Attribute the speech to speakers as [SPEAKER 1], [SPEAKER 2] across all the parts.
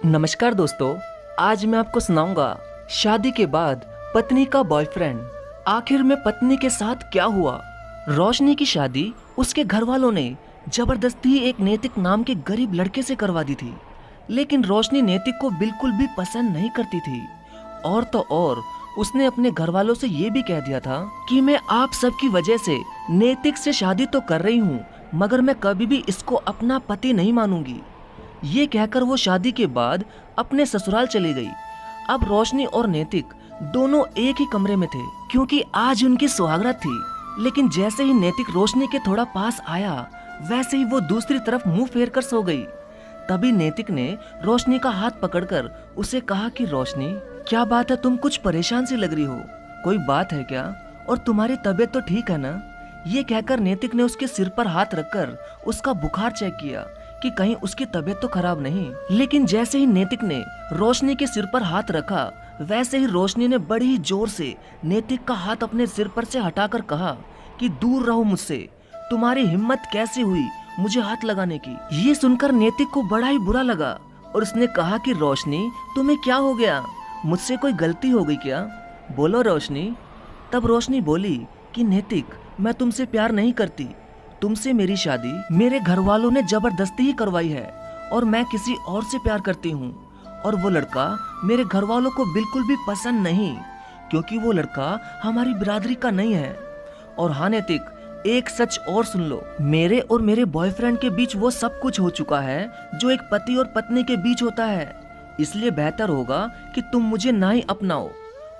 [SPEAKER 1] नमस्कार दोस्तों, आज मैं आपको सुनाऊंगा शादी के बाद पत्नी का बॉयफ्रेंड। आखिर में पत्नी के साथ क्या हुआ। रोशनी की शादी उसके घर वालों ने जबरदस्ती एक नैतिक नाम के गरीब लड़के से करवा दी थी, लेकिन रोशनी नैतिक को बिल्कुल भी पसंद नहीं करती थी। और तो और उसने अपने घर वालों से ये भी कह दिया था कि मैं आप सबकी वजह से नैतिक से शादी तो कर रही हूँ, मगर मैं कभी भी इसको अपना पति नहीं मानूंगी। ये कहकर वो शादी के बाद अपने ससुराल चली गई। अब रोशनी और नैतिक दोनों एक ही कमरे में थे, क्योंकि आज उनकी सुहागरात थी। लेकिन जैसे ही नैतिक रोशनी के थोड़ा पास आया, वैसे ही वो दूसरी तरफ मुंह फेर कर सो गई। तभी नैतिक ने रोशनी का हाथ पकड़कर उसे कहा कि रोशनी, क्या बात है, तुम कुछ परेशान सी लग रही हो, कोई बात है क्या? और तुम्हारी तबीयत तो ठीक है ना? ये कहकर नैतिक ने उसके सिर पर हाथ रखकर उसका बुखार चेक किया कि कहीं उसकी तबीयत तो खराब नहीं। लेकिन जैसे ही नैतिक ने रोशनी के सिर पर हाथ रखा, वैसे ही रोशनी ने बड़ी ही जोर से नैतिक का हाथ अपने सिर पर से हटाकर कहा कि दूर रहो मुझसे, तुम्हारी हिम्मत कैसे हुई मुझे हाथ लगाने की। ये सुनकर नैतिक को बड़ा ही बुरा लगा और उसने कहा कि रोशनी, तुम्हें क्या हो गया? मुझसे कोई गलती हो गई क्या? बोलो रोशनी। तब रोशनी बोली कि नैतिक, मैं तुमसे प्यार नहीं करती। तुमसे मेरी शादी मेरे घर वालों ने जबरदस्ती ही करवाई है और मैं किसी और से प्यार करती हूँ। और वो लड़का मेरे घर वालों को बिल्कुल भी पसंद नहीं, क्योंकि वो लड़का हमारी बिरादरी का नहीं है। और हाँ नैतिक, एक सच और सुन लो, मेरे और मेरे बॉयफ्रेंड के बीच वो सब कुछ हो चुका है जो एक पति और पत्नी के बीच होता है। इसलिए बेहतर होगा कि तुम मुझे ना ही अपनाओ।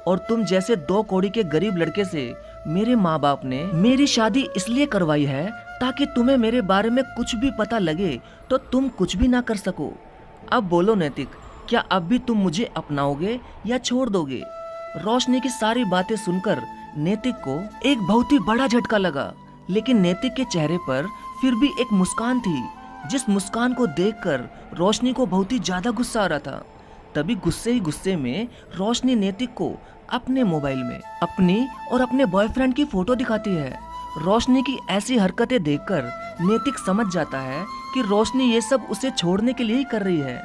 [SPEAKER 1] और तुम जैसे दो कौड़ी के गरीब लड़के से मेरे माँ बाप ने मेरी शादी इसलिए करवाई है ताकि तुम्हें मेरे बारे में कुछ भी पता लगे तो तुम कुछ भी ना कर सको। अब बोलो नैतिक, क्या अब भी तुम मुझे अपनाओगे या छोड़ दोगे? रोशनी की सारी बातें सुनकर नैतिक को एक बहुत ही बड़ा झटका लगा, लेकिन नैतिक के चेहरे पर फिर भी एक मुस्कान थी, जिस मुस्कान को देखकर रोशनी को बहुत ही ज्यादा गुस्सा आ रहा था। तभी गुस्से ही गुस्से में रोशनी नैतिक को अपने मोबाइल में अपनी और अपने बॉयफ्रेंड की फोटो दिखाती है। रोशनी की ऐसी हरकतें देखकर नैतिक समझ जाता है कि रोशनी ये सब उसे छोड़ने के लिए ही कर रही है।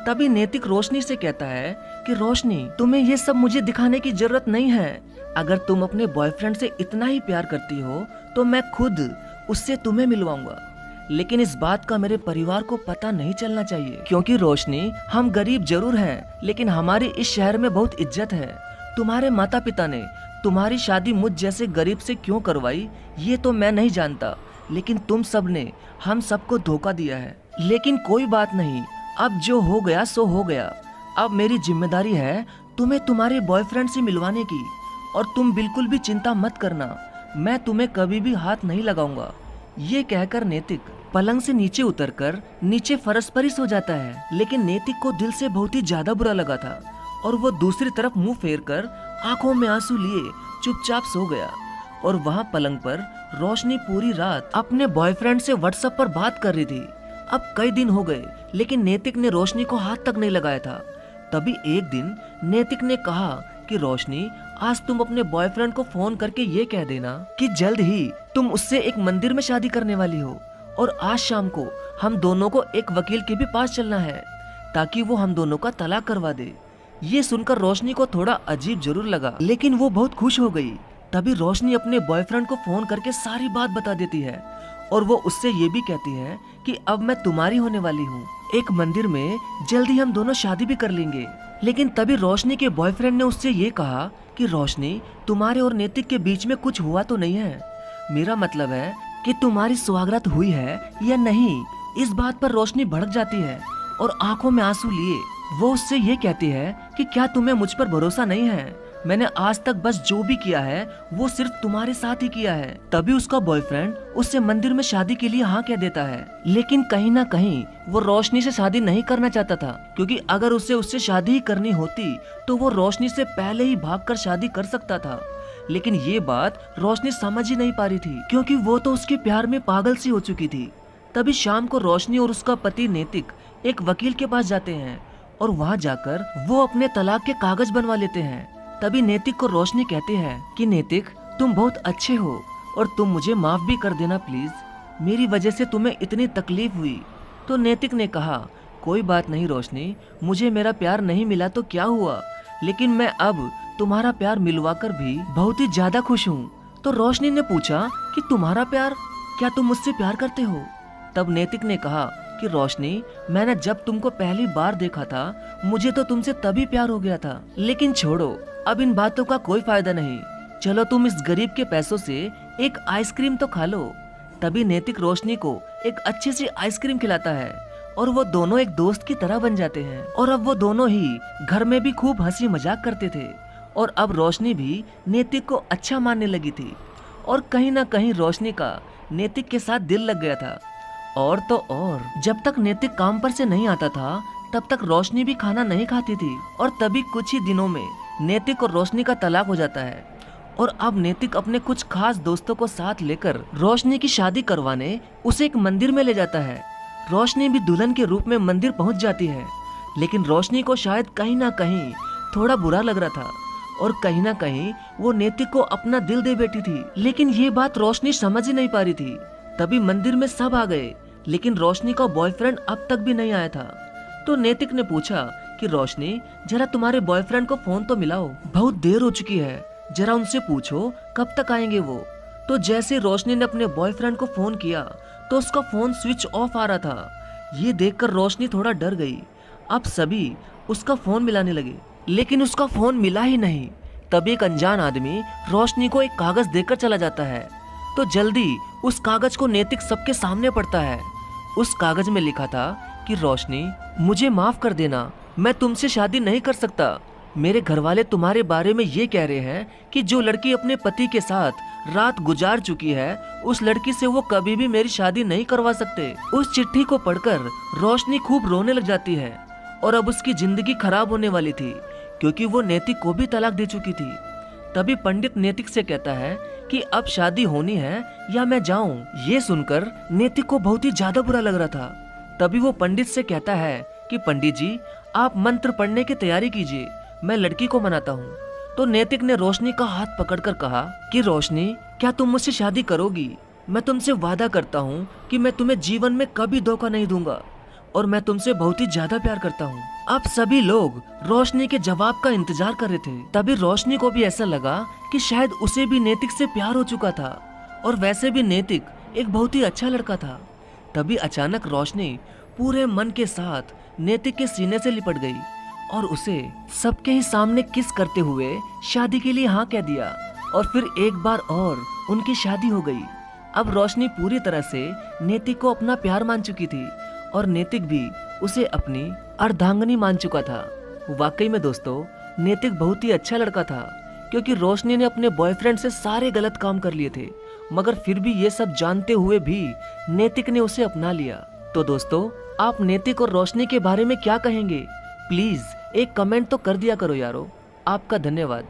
[SPEAKER 1] तभी नैतिक रोशनी से कहता है कि रोशनी, तुम्हें ये सब मुझे दिखाने की जरूरत नहीं है। अगर तुम अपने बॉयफ्रेंड से इतना ही प्यार करती हो तो मैं खुद उससे तुम्हें मिलवाऊंगा। लेकिन इस बात का मेरे परिवार को पता नहीं चलना चाहिए, क्योंकि रोशनी, हम गरीब जरूर हैं, लेकिन हमारी इस शहर में बहुत इज्जत है। तुम्हारे माता पिता ने तुम्हारी शादी मुझ जैसे गरीब से क्यों करवाई ये तो मैं नहीं जानता, लेकिन तुम सब ने हम सबको धोखा दिया है। लेकिन कोई बात नहीं, अब जो हो गया सो हो गया। अब मेरी जिम्मेदारी है तुम्हें तुम्हारे बॉयफ्रेंड से मिलवाने की, और तुम बिल्कुल भी चिंता मत करना, मैं तुम्हें कभी भी हाथ नहीं लगाऊंगा। ये कहकर नैतिक पलंग से नीचे उतरकर नीचे फर्श पर ही सो जाता है। लेकिन नैतिक को दिल से बहुत ही ज्यादा बुरा लगा था और वो दूसरी तरफ मुंह फेरकर आंखों में आंसू लिए चुपचाप सो गया। और वहाँ पलंग पर रोशनी पूरी रात अपने बॉयफ्रेंड से व्हाट्सएप पर बात कर रही थी। अब कई दिन हो गए, लेकिन नैतिक ने रोशनी को हाथ तक नहीं लगाया था। तभी एक दिन नैतिक ने कहा कि रोशनी, आज तुम अपने बॉयफ्रेंड को फोन करके ये कह देना कि जल्द ही तुम उससे एक मंदिर में शादी करने वाली हो, और आज शाम को हम दोनों को एक वकील के भी पास चलना है ताकि वो हम दोनों का तलाक करवा दे। ये सुनकर रोशनी को थोड़ा अजीब जरूर लगा, लेकिन वो बहुत खुश हो गई। तभी रोशनी अपने बॉयफ्रेंड को फोन करके सारी बात बता देती है और वो उससे ये भी कहती है कि अब मैं तुम्हारी होने वाली हूँ, एक मंदिर में जल्दी हम दोनों शादी भी कर लेंगे। लेकिन तभी रोशनी के बॉयफ्रेंड ने उससे ये कहा कि रोशनी, तुम्हारे और नैतिक के बीच में कुछ हुआ तो नहीं है? मेरा मतलब है कि तुम्हारी सुहागरात हुई है या नहीं। इस बात पर रोशनी भड़क जाती है और आंखों में आंसू लिए वो उससे ये कहती है कि क्या तुम्हें मुझ पर भरोसा नहीं है? मैंने आज तक बस जो भी किया है वो सिर्फ तुम्हारे साथ ही किया है। तभी उसका बॉयफ्रेंड उससे मंदिर में शादी के लिए हाँ कह देता है, लेकिन कहीं ना कहीं वो रोशनी से शादी नहीं करना चाहता था, क्योंकि अगर उसे उससे शादी ही करनी होती तो वो रोशनी से पहले ही भागकर शादी कर सकता था। लेकिन ये बात रोशनी समझ ही नहीं पा रही थी, क्योंकि वो तो उसके प्यार में पागल सी हो चुकी थी। तभी शाम को रोशनी और उसका पति नैतिक एक वकील के पास जाते हैं और वहाँ जाकर वो अपने तलाक के कागज बनवा लेते हैं। तभी नैतिक को रोशनी कहती है कि नैतिक, तुम बहुत अच्छे हो और तुम मुझे माफ भी कर देना प्लीज, मेरी वजह से तुम्हें इतनी तकलीफ हुई। तो नैतिक ने कहा कोई बात नहीं रोशनी, मुझे मेरा प्यार नहीं मिला तो क्या हुआ, लेकिन मैं अब तुम्हारा प्यार मिलवाकर भी बहुत ही ज्यादा खुश हूँ। तो रोशनी ने पूछा कि तुम्हारा प्यार, क्या तुम मुझसे प्यार करते हो? तब नैतिक ने कहा कि रोशनी, मैंने जब तुमको पहली बार देखा था मुझे तो तुमसे तभी प्यार हो गया था। लेकिन छोड़ो, अब इन बातों का कोई फायदा नहीं। चलो तुम इस गरीब के पैसों से एक आइसक्रीम तो खा लो। तभी नैतिक रोशनी को एक अच्छी सी आइसक्रीम खिलाता है और वो दोनों एक दोस्त की तरह बन जाते हैं। और अब वो दोनों ही घर में भी खूब हंसी मजाक करते थे। और अब रोशनी भी नैतिक को अच्छा मानने लगी थी और कहीं ना कहीं रोशनी का नैतिक के साथ दिल लग गया था। और तो और, जब तक नैतिक काम पर से नहीं आता था तब तक रोशनी भी खाना नहीं खाती थी। और तभी कुछ ही दिनों में नैतिक और रोशनी का तलाक हो जाता है और अब नैतिक अपने कुछ खास दोस्तों को साथ लेकर रोशनी की शादी करवाने उसे एक मंदिर में ले जाता है। रोशनी भी दुल्हन के रूप में मंदिर पहुंच जाती है, लेकिन रोशनी को शायद कहीं ना कहीं थोड़ा बुरा लग रहा था और कहीं ना कहीं वो नैतिक को अपना दिल दे बैठी थी। लेकिन ये बात रोशनी समझ ही नहीं पा रही थी। तभी मंदिर में सब आ गए, लेकिन रोशनी का बॉयफ्रेंड अब तक भी नहीं आया था। तो नैतिक ने पूछा कि रोशनी, जरा तुम्हारे बॉयफ्रेंड को फोन तो मिलाओ, बहुत देर हो चुकी है, जरा उनसे पूछो कब तक आएंगे वो। तो जैसे रोशनी ने अपने बॉयफ्रेंड को फोन किया तो उसका फोन स्विच ऑफ आ रहा था। ये देखकर रोशनी थोड़ा डर गई। अब सभी उसका फोन मिलाने लगे, लेकिन उसका फोन मिला ही नहीं। तभी एक अनजान आदमी रोशनी को एक कागज देकर चला जाता है। तो जल्दी उस कागज को नैतिक सबके सामने पढ़ता है। उस कागज में लिखा था कि रोशनी, मुझे माफ कर देना, मैं तुमसे शादी नहीं कर सकता। मेरे घर वाले तुम्हारे बारे में ये कह रहे हैं कि जो लड़की अपने पति के साथ रात गुजार चुकी है उस लड़की से वो कभी भी मेरी शादी नहीं करवा सकते। उस चिट्ठी को पढ़कर रोशनी खूब रोने लग जाती है और अब उसकी जिंदगी खराब होने वाली थी क्योंकि वो नैतिक को भी तलाक दे चुकी थी। तभी पंडित नैतिक से कहता है कि अब शादी होनी है या मैं जाऊं। ये सुनकर नैतिक को बहुत ही ज्यादा बुरा लग रहा था। तभी वो पंडित से कहता है कि पंडित जी, आप मंत्र पढ़ने की तैयारी कीजिए, मैं लड़की को मनाता हूँ। तो नैतिक ने रोशनी का हाथ पकड़कर कहा कि रोशनी, क्या तुम मुझसे शादी करोगी? मैं तुमसे वादा करता हूँ कि मैं तुम्हें जीवन में कभी धोखा नहीं दूंगा और मैं तुमसे बहुत ही ज्यादा प्यार करता हूँ। अब सभी लोग रोशनी के जवाब का इंतजार कर रहे थे। तभी रोशनी को भी ऐसा लगा कि शायद उसे भी नैतिक से प्यार हो चुका था और वैसे भी नैतिक एक बहुत ही अच्छा लड़का था। तभी अचानक रोशनी पूरे मन के साथ नैतिक के सीने से लिपट गई और उसे सबके ही सामने किस करते हुए शादी के लिए हाँ कह दिया और फिर एक बार और उनकी शादी हो गई। अब रोशनी पूरी तरह से नैतिक को अपना प्यार मान चुकी थी और नैतिक भी उसे अपनी अर्धांगिनी मान चुका था। वाकई में दोस्तों, नैतिक बहुत ही अच्छा लड़का था क्योंकि रोशनी ने अपने बॉयफ्रेंड से सारे गलत काम कर लिए थे, मगर फिर भी ये सब जानते हुए भी नैतिक ने उसे अपना लिया। तो दोस्तों, आप नैतिक और रोशनी के बारे में क्या कहेंगे? प्लीज एक कमेंट तो कर दिया करो यारो। आपका धन्यवाद।